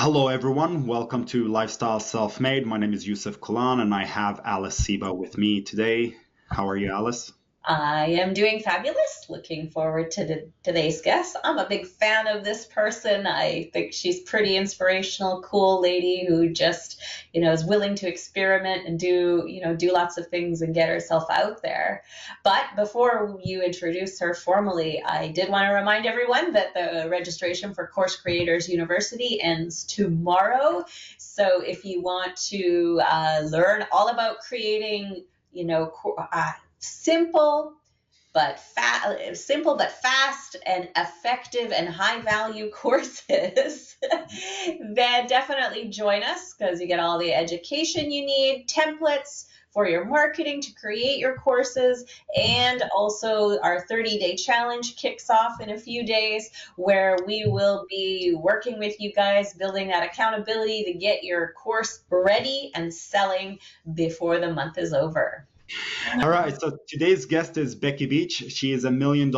Hello, everyone. Welcome to Lifestyle Self-Made. My name is Yusuf Kulan, and I have Alice Seba with me today. How are you, Alice? I am doing fabulous. Looking forward to today's guest. I'm a big fan of this person. I think she's pretty inspirational, cool lady who just, is willing to experiment and do lots of things and get herself out there. But before you introduce her formally, I did want to remind everyone that the registration for Course Creators University ends tomorrow. So if you want to learn all about creating, simple but fast and effective and high value courses, then definitely join us because you get all the education you need, templates for your marketing to create your courses, and also our 30-day challenge kicks off in a few days where we will be working with you guys, building that accountability to get your course ready and selling before the month is over. All right, so today's guest is Becky Beach. She is a $1 million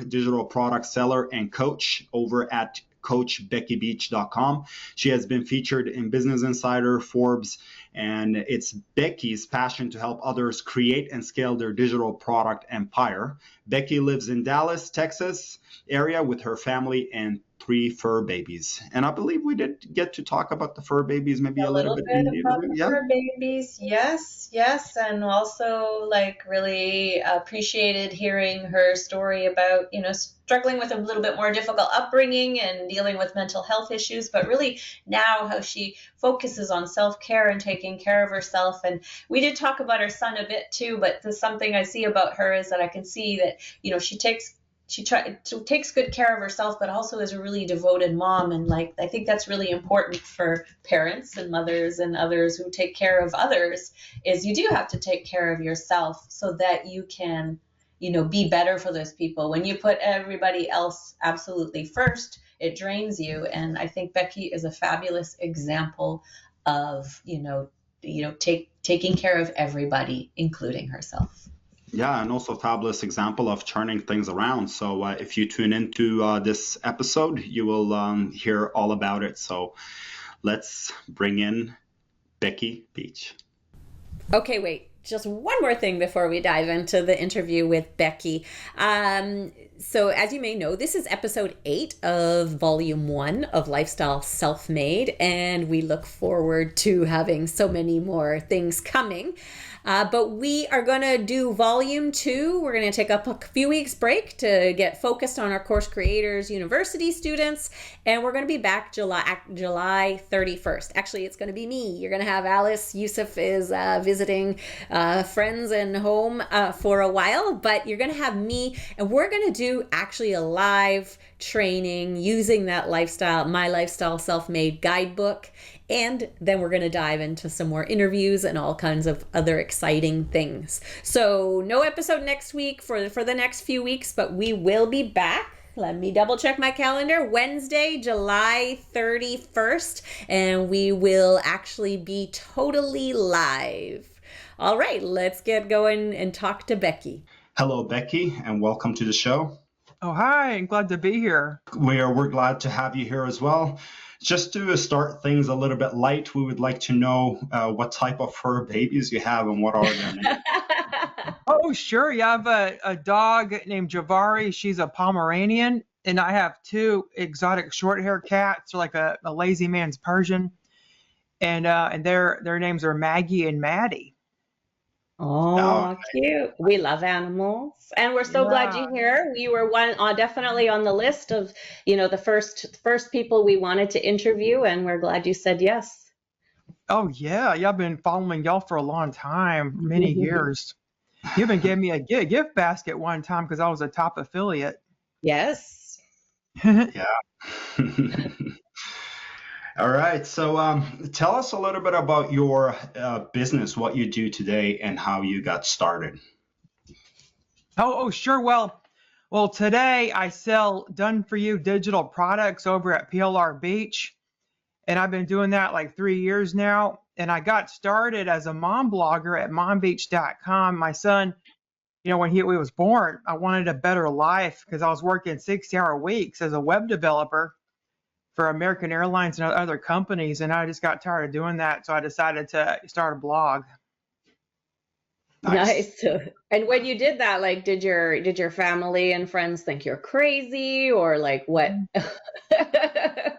digital product seller and coach over at coachbeckybeach.com. She has been featured in Business Insider, Forbes, and it's Becky's passion to help others create and scale their digital product empire. Becky lives in Dallas, Texas area with her family and 3 fur babies. And I believe we did get to talk about the fur babies maybe a little bit in the about interview. the Yeah. fur babies. Yes. And also really appreciated hearing her story about, struggling with a little bit more difficult upbringing and dealing with mental health issues, but really now how she focuses on self-care and taking care of herself. And we did talk about her son a bit too, but there's something I see about her is that I can see that, she takes good care of herself, but also is a really devoted mom. And I think that's really important for parents and mothers and others who take care of others, is you do have to take care of yourself so that you can, be better for those people. When you put everybody else absolutely first, it drains you. And I think Becky is a fabulous example of, taking care of everybody, including herself. Yeah, and also fabulous example of turning things around. So if you tune into this episode, you will hear all about it. So let's bring in Becky Beach. Okay, wait. Just one more thing before we dive into the interview with Becky. So as you may know, this is episode 8 of volume 1 of Lifestyle Self-Made, and we look forward to having so many more things coming. But we are going to do volume 2. We're going to take up a few weeks break to get focused on our Course Creators University students. And we're going to be back July 31st. Actually, it's going to be me. You're going to have Alice. Yusuf is visiting friends and home for a while. But you're going to have me. And we're going to do actually a live training using that My Lifestyle Self-Made guidebook. And then we're going to dive into some more interviews and all kinds of other exciting things. So no episode next week for the next few weeks, but we will be back. Let me double check my calendar. Wednesday, July 31st, and we will actually be totally live. All right, let's get going and talk to Becky. Hello, Becky, and welcome to the show. Oh, hi, I'm glad to be here. We're glad to have you here as well. Just to start things a little bit light, we would like to know what type of fur babies you have and what are their names. Oh, sure. You have a dog named Javari. She's a Pomeranian. And I have 2 exotic short hair cats, like a lazy man's Persian. And their names are Maggie and Maddie. Oh, cute. We love animals. And we're so glad you're here. You were definitely on the list of, the first people we wanted to interview, and we're glad you said yes. Oh, yeah. I've been following y'all for a long time, many years. You even gave me a gift basket one time because I was a top affiliate. Yes. Yeah. All right. So tell us a little bit about your business, what you do today, and how you got started. Oh, sure. Well, today I sell done-for-you digital products over at PLR Beach, and I've been doing that like 3 years now. And I got started as a mom blogger at mombeach.com. My son, when he was born, I wanted a better life because I was working 60-hour weeks as a web developer for American Airlines and other companies, and I just got tired of doing that, so I decided to start a blog. Nice. And when you did that, like, did your family and friends think you're crazy, or like what?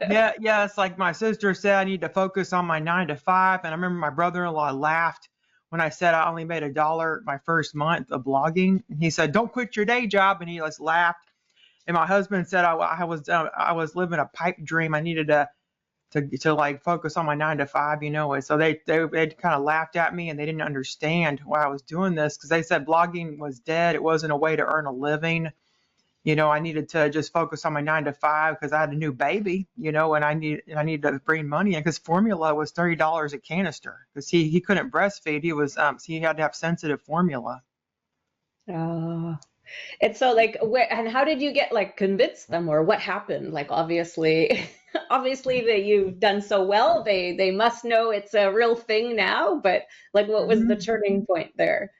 Yes, like my sister said, I need to focus on my 9 to 5, and I remember my brother-in-law laughed when I said I only made $1 my first month of blogging. He said, "Don't quit your day job," and he just laughed. And my husband said I was living a pipe dream. I needed to like focus on my 9 to 5, you know. And so they kind of laughed at me, and they didn't understand why I was doing this, because they said blogging was dead. It wasn't a way to earn a living. You know, I needed to just focus on my 9 to 5 because I had a new baby, you know, and I needed to bring money in, because formula was $30 a canister, because he couldn't breastfeed. He was so he had to have sensitive formula. And so like, and how did you get like convince them, or what happened? Like, obviously that you've done so well, they must know it's a real thing now, but like, what was the turning point there?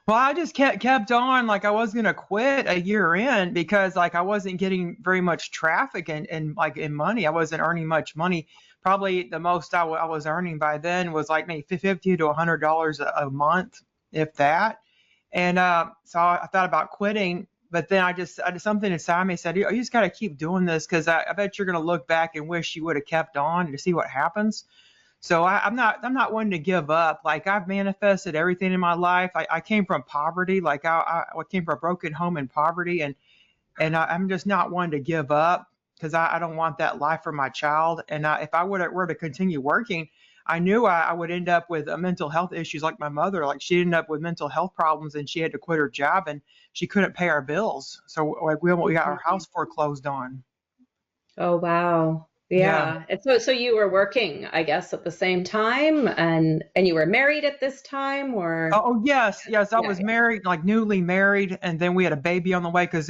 Well, I just kept on, like I was going to quit a year in, because like I wasn't getting very much traffic and like in money. I wasn't earning much money. Probably the most I was earning by then was like maybe $50 to $100 a month, if that. And so I thought about quitting, but then I just something inside me said, you just got to keep doing this, because I bet you're going to look back and wish you would have kept on to see what happens. So I'm not one to give up. Like, I've manifested everything in my life. I came from poverty. Like I came from a broken home in poverty, and I'm just not one to give up, because I don't want that life for my child. And if I were to continue working, I knew I would end up with mental health issues like my mother. Like, she ended up with mental health problems, and she had to quit her job, and she couldn't pay our bills. So like we got our house foreclosed on. Oh, wow. Yeah. And so you were working, I guess, at the same time, and you were married at this time, or? Oh, yes. I was married, like newly married, and then we had a baby on the way, because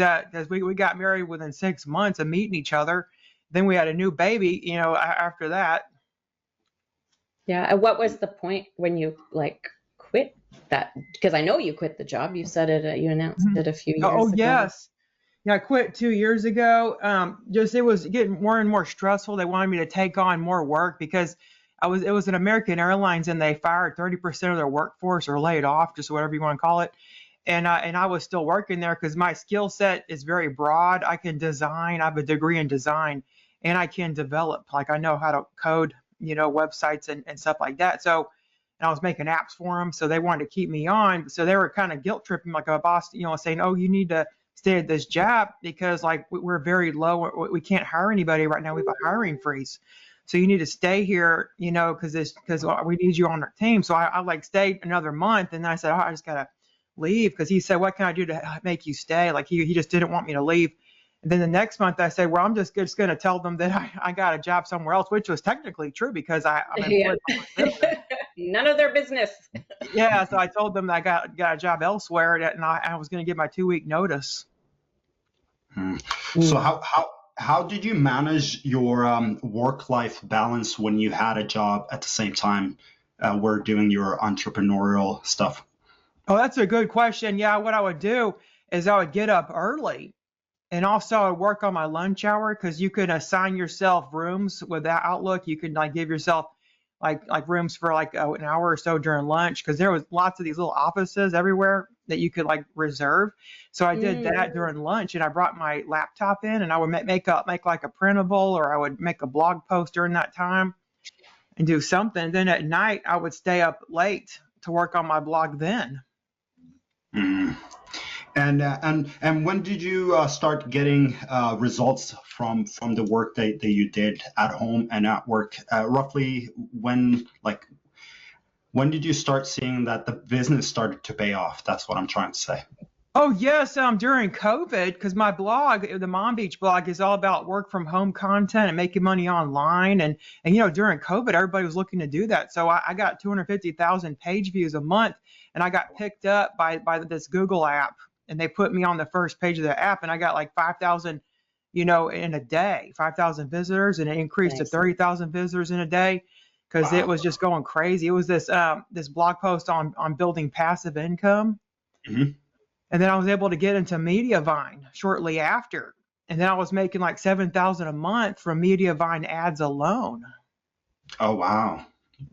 we got married within 6 months of meeting each other. Then we had a new baby, you know, after that. Yeah. And what was the point when you like quit that? Because I know you quit the job. You said it. You announced it a few years ago. Oh, yes. Yeah, I quit 2 years ago. Just, it was getting more and more stressful. They wanted me to take on more work, because it was an American Airlines, and they fired 30% of their workforce, or laid off, just whatever you want to call it. And I was still working there, because my skill set is very broad. I can design. I have a degree in design, and I can develop. Like, I know how to code, you know, websites and stuff like that. So, and I was making apps for them, so they wanted to keep me on. So they were kind of guilt tripping, like a boss, you know, saying, "Oh, you need to stay at this job, because like we're very low. We can't hire anybody right now. We have a hiring freeze. So you need to stay here, you know, because we need you on our team." So I like stayed another month, and then I said, "Oh, I just gotta leave," because he said, "What can I do to make you stay?" Like he just didn't want me to leave. And then the next month I said, "Well, I'm just going to tell them that I got a job somewhere else," which was technically true, because I'm employed by my business. None of their business. Yeah, so I told them that I got a job elsewhere, and I was going to give my 2-week notice. So how did you manage your work-life balance when you had a job at the same time were doing your entrepreneurial stuff? Oh, that's a good question. Yeah, what I would do is I would get up early, and also I would work on my lunch hour, because you could assign yourself rooms with that Outlook. You could like give yourself like rooms for like an hour or so during lunch, because there was lots of these little offices everywhere that you could like reserve. So I did that during lunch, and I brought my laptop in, and I would make like a printable, or I would make a blog post during that time and do something. Then at night I would stay up late to work on my blog then. And when did you start getting results from the work that you did at home and at work? Roughly when did you start seeing that the business started to pay off? That's what I'm trying to say. Oh, yes, during COVID, because my blog, the Mom Beach blog, is all about work from home content and making money online. And you know, during COVID, everybody was looking to do that. So I got 250,000 page views a month, and I got picked up by this Google app, and they put me on the first page of the app, and I got like 5,000, you know, in a day, 5,000 visitors, and it increased to 30,000 visitors in a day, because it was just going crazy. It was this blog post on building passive income. And then I was able to get into Mediavine shortly after. And then I was making like $7,000 a month from Mediavine ads alone. Oh, wow.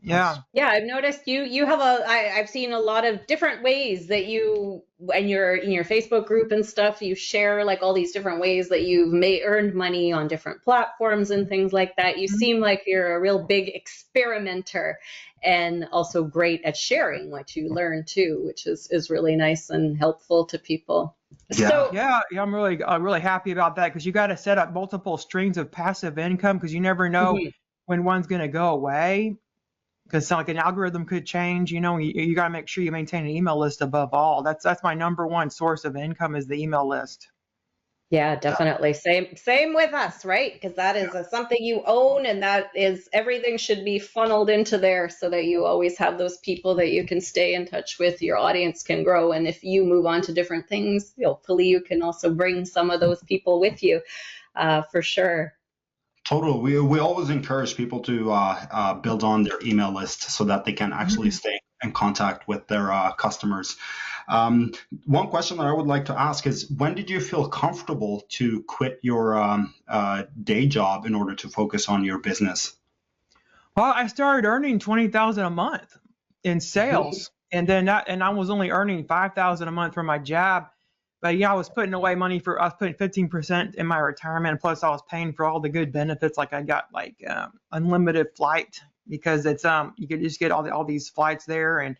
Yeah. Yeah, I've noticed you have I've seen a lot of different ways that you, in your Facebook group and stuff, you share like all these different ways that you've earned money on different platforms and things like that. You seem like you're a real big experimenter, and also great at sharing what you learn too, which is really nice and helpful to people. Yeah. So Yeah, I'm really happy about that, because you got to set up multiple streams of passive income, because you never know when one's going to go away. Because like an algorithm could change, you got to make sure you maintain an email list above all. That's my number one source of income, is the email list. yeah, definitely. Same with us, right? Because that is something you own, and that is everything should be funneled into there, so that you always have those people that you can stay in touch with. Your audience can grow, and if you move on to different things, hopefully you can also bring some of those people with you, for sure. Totally. We always encourage people to build on their email list so that they can actually stay in contact with their customers. One question that I would like to ask is, when did you feel comfortable to quit your day job in order to focus on your business? Well, I started earning $20,000 a month in sales, and I was only earning $5,000 a month from my job. But yeah, I was putting 15% in my retirement. Plus, I was paying for all the good benefits. Like I got like unlimited flight, because it's you could just get all these flights there, and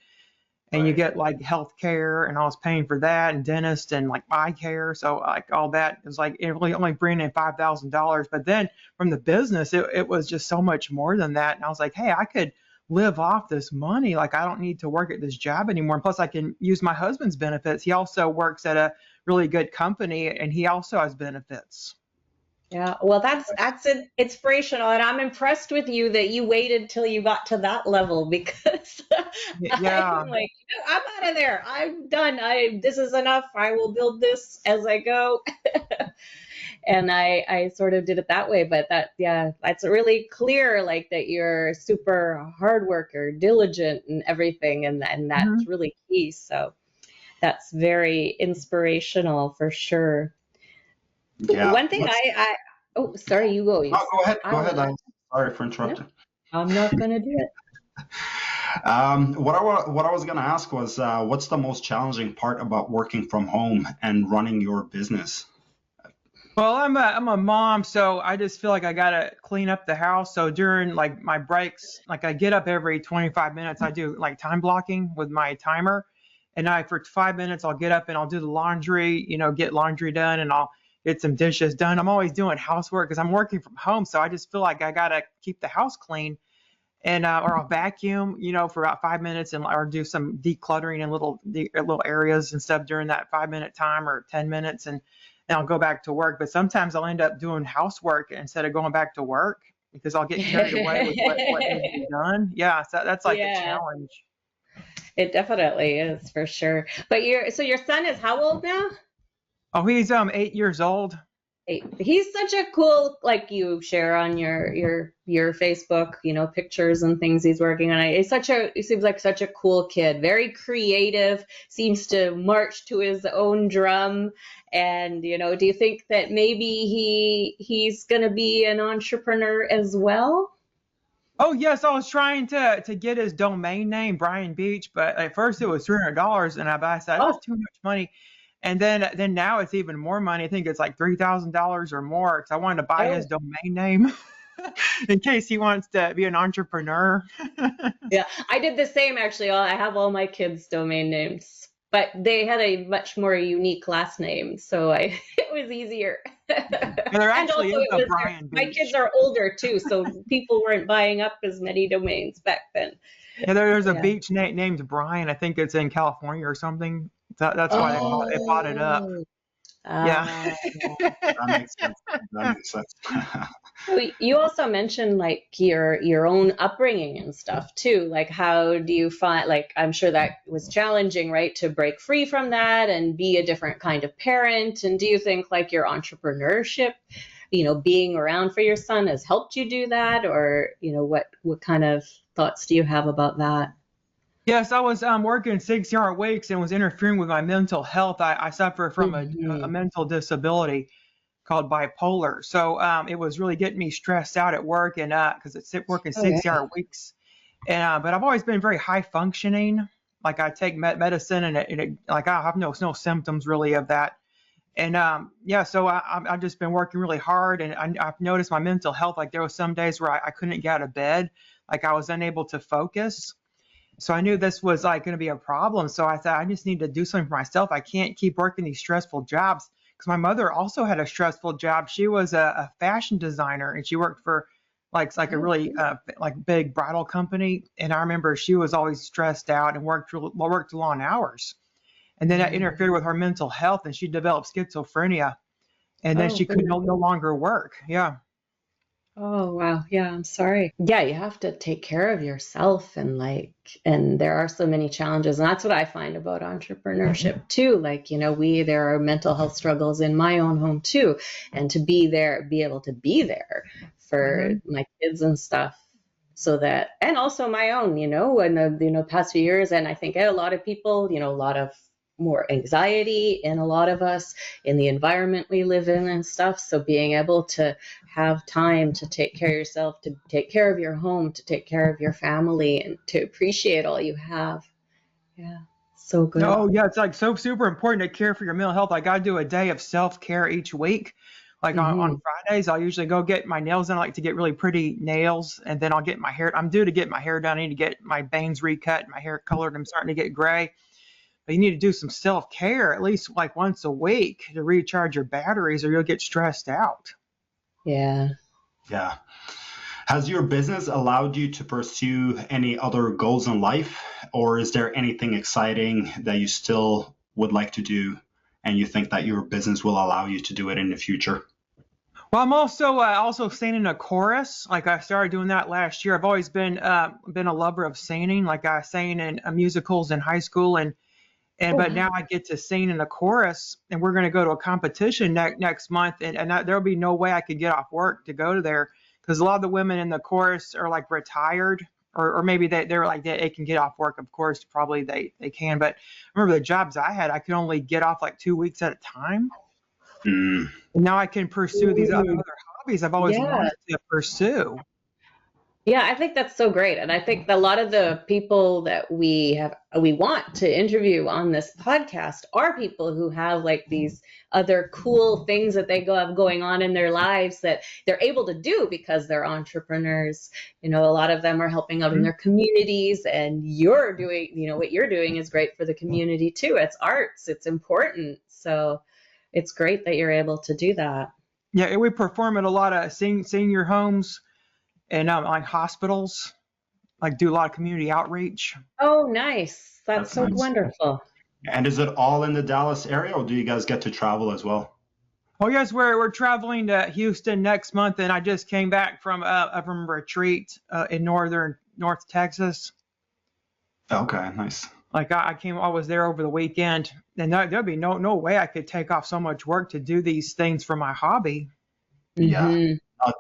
you get like health care, and I was paying for that, and dentist, and like eye care. So like all that was like it really only bringing in $5,000. But then from the business, it was just so much more than that. And I was like, hey, I could live off this money. Like I don't need to work at this job anymore. And plus I can use my husband's benefits. He also works at a really good company, and he also has benefits. Yeah, well, that's inspirational, and I'm impressed with you that you waited till you got to that level, because Yeah. I'm like, I'm out of there. I'm done. This is enough. I will build this as I go. And I sort of did it that way, but that's really clear, like that you're super hard worker, diligent, and everything, and that's really key. So that's very inspirational for sure. Yeah. One thing oh, sorry, you go. No, go ahead. Go ahead. I'm sorry for interrupting. No, I'm not going to do it. What I was going to ask was, what's the most challenging part about working from home and running your business? Well, I'm a mom, so I just feel like I gotta clean up the house. So during like my breaks, like I get up every 25 minutes. I do like time blocking with my timer, and for 5 minutes I'll get up and I'll do the laundry, get laundry done, and I'll get some dishes done. I'm always doing housework because I'm working from home, so I just feel like I gotta keep the house clean, and or I'll vacuum, for about 5 minutes, or do some decluttering in little areas and stuff during that 5-minute time or 10 minutes, and I'll go back to work. But sometimes I'll end up doing housework instead of going back to work, because I'll get carried away with what needs to be done. Yeah, so that's like a challenge. It definitely is, for sure. But your son is how old now? Oh, he's 8 years old. He's such a cool, like you share on your Facebook, pictures and things he's working on. He seems like such a cool kid, very creative, seems to march to his own drum. And, do you think that maybe he's going to be an entrepreneur as well? Oh, yes. I was trying to get his domain name, Brian Beach, but at first it was $300, and I said, that's too much money. And then now it's even more money. I think it's like $3,000 or more, because I wanted to buy his domain name in case he wants to be an entrepreneur. Yeah, I did the same, actually. I have all my kids' domain names, but they had a much more unique last name, so it was easier. There actually is a Brian Beach. My kids are older too, so people weren't buying up as many domains back then. Yeah, there's a beach named Brian. I think it's in California or something. That's why they bought it up. Yeah. That makes sense. You also mentioned like your own upbringing and stuff too. Like, how do you find, like, I'm sure that was challenging, right, to break free from that and be a different kind of parent. And do you think like your entrepreneurship, being around for your son has helped you do that? Or, what kind of thoughts do you have about that? Yes, I was working 6-hour weeks and was interfering with my mental health. I suffer from a mental disability called bipolar. So it was really getting me stressed out at work, and because it's working Oh, yeah. 6-hour weeks. And but I've always been very high functioning. Like I take medicine, and like I have no symptoms really of that. And yeah, so I've just been working really hard, and I've noticed my mental health. Like there was some days where I couldn't get out of bed, like I was unable to focus. So I knew this was like going to be a problem. So I thought I just need to do something for myself. I can't keep working these stressful jobs, because my mother also had a stressful job. She was a fashion designer, and she worked for like a really like big bridal company. And I remember she was always stressed out and worked long hours. And then that interfered with her mental health, and she developed schizophrenia. And then Oh, she could no longer work. Yeah. Oh, wow. Yeah, I'm sorry. Yeah, you have to take care of yourself, and there are so many challenges. And that's what I find about entrepreneurship too. Like, there are mental health struggles in my own home too. And to be able to be there for my kids and stuff, so that, and also my own, in the past few years. And I think a lot of people, a lot of more anxiety in a lot of us in the environment we live in and stuff. So being able to have time to take care of yourself, to take care of your home, to take care of your family, and to appreciate all you have. Yeah. So good. Oh, yeah. It's like so super important to care for your mental health. Like I do a day of self-care each week. Like on Fridays, I'll usually go get my nails done. I like to get really pretty nails, and then I'll get my hair. I'm due to get my hair done. I need to get my bangs recut, my hair colored. I'm starting to get gray. But you need to do some self-care at least like once a week to recharge your batteries, or you'll get stressed out. Yeah. Yeah. Has your business allowed you to pursue any other goals in life, or is there anything exciting that you still would like to do and you think that your business will allow you to do it in the future? Well, I'm also singing a chorus. Like I started doing that last year. I've always been a lover of singing. Like I sang in musicals in high school, but now I get to sing in a chorus, and we're going to go to a competition next month, and there'll be no way I could get off work to go to there, because a lot of the women in the chorus are like retired, or maybe they're like they can get off work. Of course, probably they can. But I remember the jobs I had, I could only get off like 2 weeks at a time. And now I can pursue these other hobbies I've always wanted to pursue. Yeah, I think that's so great. And I think a lot of the people that we want to interview on this podcast are people who have like these other cool things that they have going on in their lives that they're able to do because they're entrepreneurs. A lot of them are helping out in their communities, and you're doing, what you're doing is great for the community too. It's arts, it's important. So it's great that you're able to do that. Yeah, we perform at a lot of senior homes and like hospitals, like do a lot of community outreach. Oh, nice. That's so nice. Wonderful. And is it all in the Dallas area, or do you guys get to travel as well? Oh, yes, we're traveling to Houston next month, and I just came back from a retreat in North Texas. Okay, nice. Like I was there over the weekend, and there'd be no way I could take off so much work to do these things for my hobby. Yeah.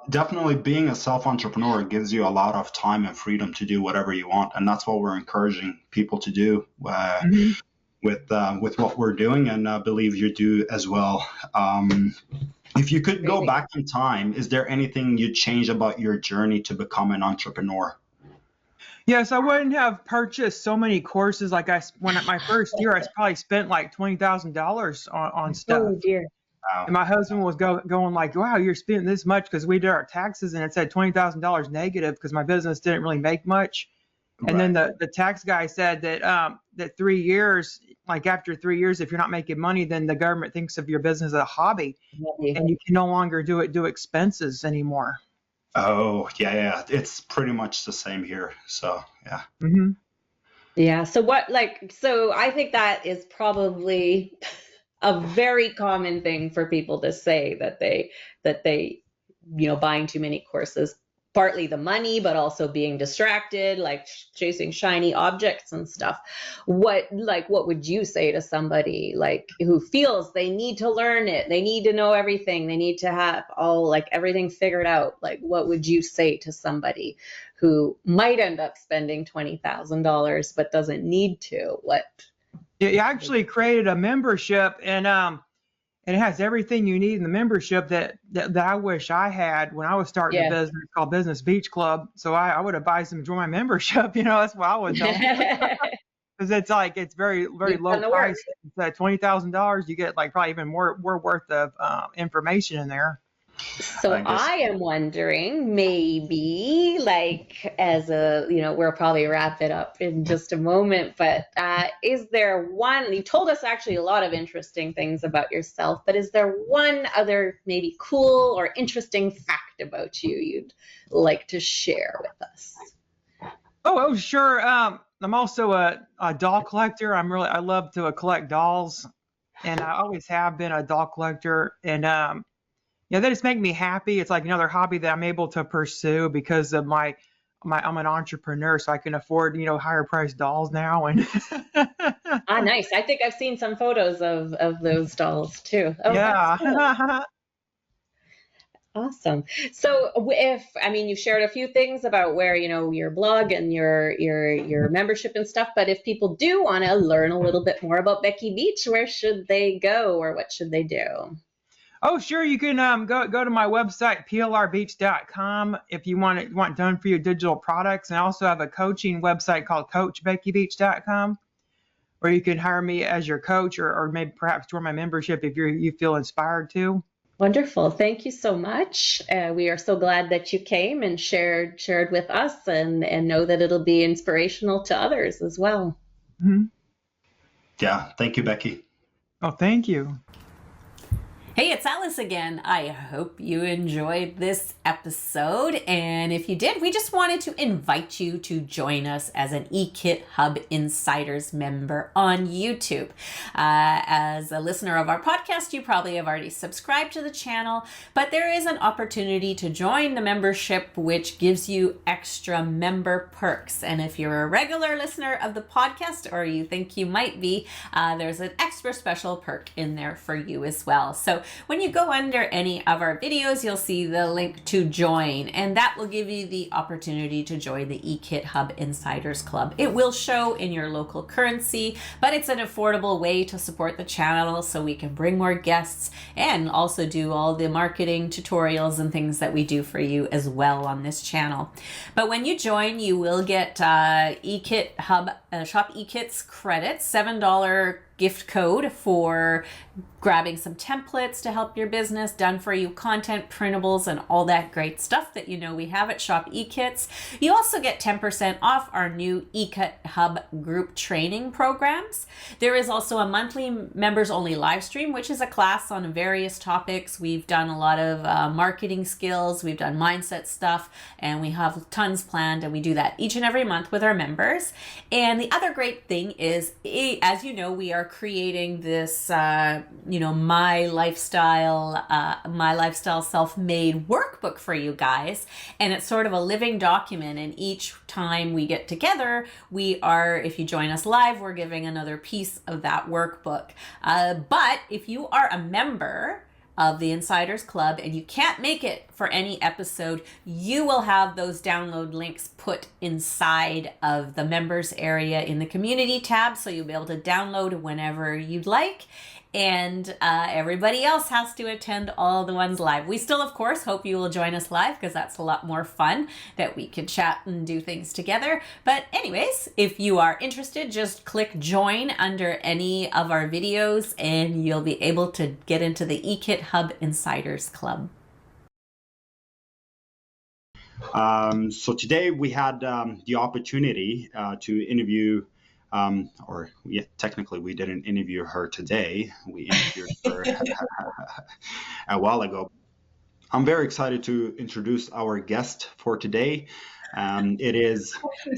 Definitely being a self-entrepreneur gives you a lot of time and freedom to do whatever you want. And that's what we're encouraging people to do with what we're doing. And I believe you do as well. If you could go back in time, is there anything you'd change about your journey to become an entrepreneur? Yes, I wouldn't have purchased so many courses. Like when at my first year, I probably spent like $20,000 on stuff. Oh, dear. Wow. And my husband was going like, wow, you're spending this much, because we did our taxes and it said $20,000 negative because my business didn't really make much. And then the tax guy said that 3 years, like after 3 years, if you're not making money, then the government thinks of your business as a hobby, and you can no longer do expenses anymore. Oh, yeah. It's pretty much the same here. So, yeah. Yeah. So I think that is probably a very common thing for people to say, that they buying too many courses, partly the money, but also being distracted, like chasing shiny objects and stuff. What would you say to somebody like who feels they need to learn it, they need to know everything, they need to have everything figured out? Like, what would you say to somebody who might end up spending $20,000 but doesn't need to? Yeah, I actually created a membership, and and it has everything you need in the membership that I wish I had when I was starting a business called Business Beach Club. So I would advise them to join my membership. That's what I would tell them. Because it's very, very low price. It's at $20,000. You get like probably even more worth of information in there. So I am wondering, maybe like as a, we'll probably wrap it up in just a moment, but is there one, you told us actually a lot of interesting things about yourself, but is there one other maybe cool or interesting fact about you you'd like to share with us? Oh, sure. I'm also a doll collector. I love to collect dolls, and I always have been a doll collector. And they just make me happy. It's like another hobby that I'm able to pursue because of I'm an entrepreneur, so I can afford higher priced dolls now. And nice. I think I've seen some photos of those dolls too. Oh, yeah. Awesome. So you've shared a few things about where, your blog and your membership and stuff, but if people do want to learn a little bit more about Becky Beach, where should they go or what should they do? Oh, sure. You can go to my website, plrbeach.com, if you want done for your digital products. And I also have a coaching website called coachbeckybeach.com, where you can hire me as your coach or maybe perhaps join my membership if you feel inspired to. Wonderful. Thank you so much. We are so glad that you came and shared with us and know that it'll be inspirational to others as well. Mm-hmm. Yeah. Thank you, Becky. Oh, thank you. Hey, it's Alice again. I hope you enjoyed this episode. And if you did, we just wanted to invite you to join us as an eKit Hub Insiders member on YouTube. As a listener of our podcast, you probably have already subscribed to the channel, but there is an opportunity to join the membership, which gives you extra member perks. And if you're a regular listener of the podcast, or you think you might be, there's an extra special perk in there for you as well. So when you go under any of our videos, you'll see the link to join, and that will give you the opportunity to join the eKit Hub Insiders Club. It will show in your local currency, but it's an affordable way to support the channel so we can bring more guests and also do all the marketing tutorials and things that we do for you as well on this channel. But when you join, you will get eKit Hub Shop eKits credits, $7 gift code for grabbing some templates to help your business, done for you content, printables, and all that great stuff that we have at Shop eKits. You also get 10% off our new eKit Hub group training programs. There is also a monthly members only live stream, which is a class on various topics. We've done a lot of marketing skills, we've done mindset stuff, and we have tons planned, and we do that each and every month with our members. And the other great thing is, as you know, we are creating this my lifestyle self-made workbook for you guys, and it's sort of a living document, and each time we get together, if you join us live, we're giving another piece of that workbook. But if you are a member of the Insiders Club and you can't make it for any episode, you will have those download links put inside of the members area in the community tab, so you'll be able to download whenever you'd like. And everybody else has to attend all the ones live. We still, of course, hope you will join us live, because that's a lot more fun that we can chat and do things together. But anyways, if you are interested, just click join under any of our videos and you'll be able to get into the eKit Hub Insiders Club. So today we had the opportunity to interview technically we didn't interview her today. We interviewed her a while ago. I'm very excited to introduce our guest for today. It is...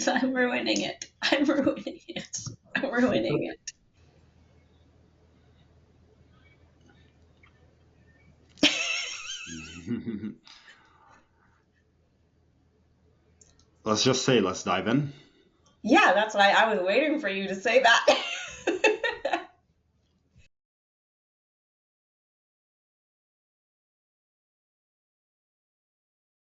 I'm ruining it. I'm ruining it. Let's just say, let's dive in. Yeah, that's why I was waiting for you to say that.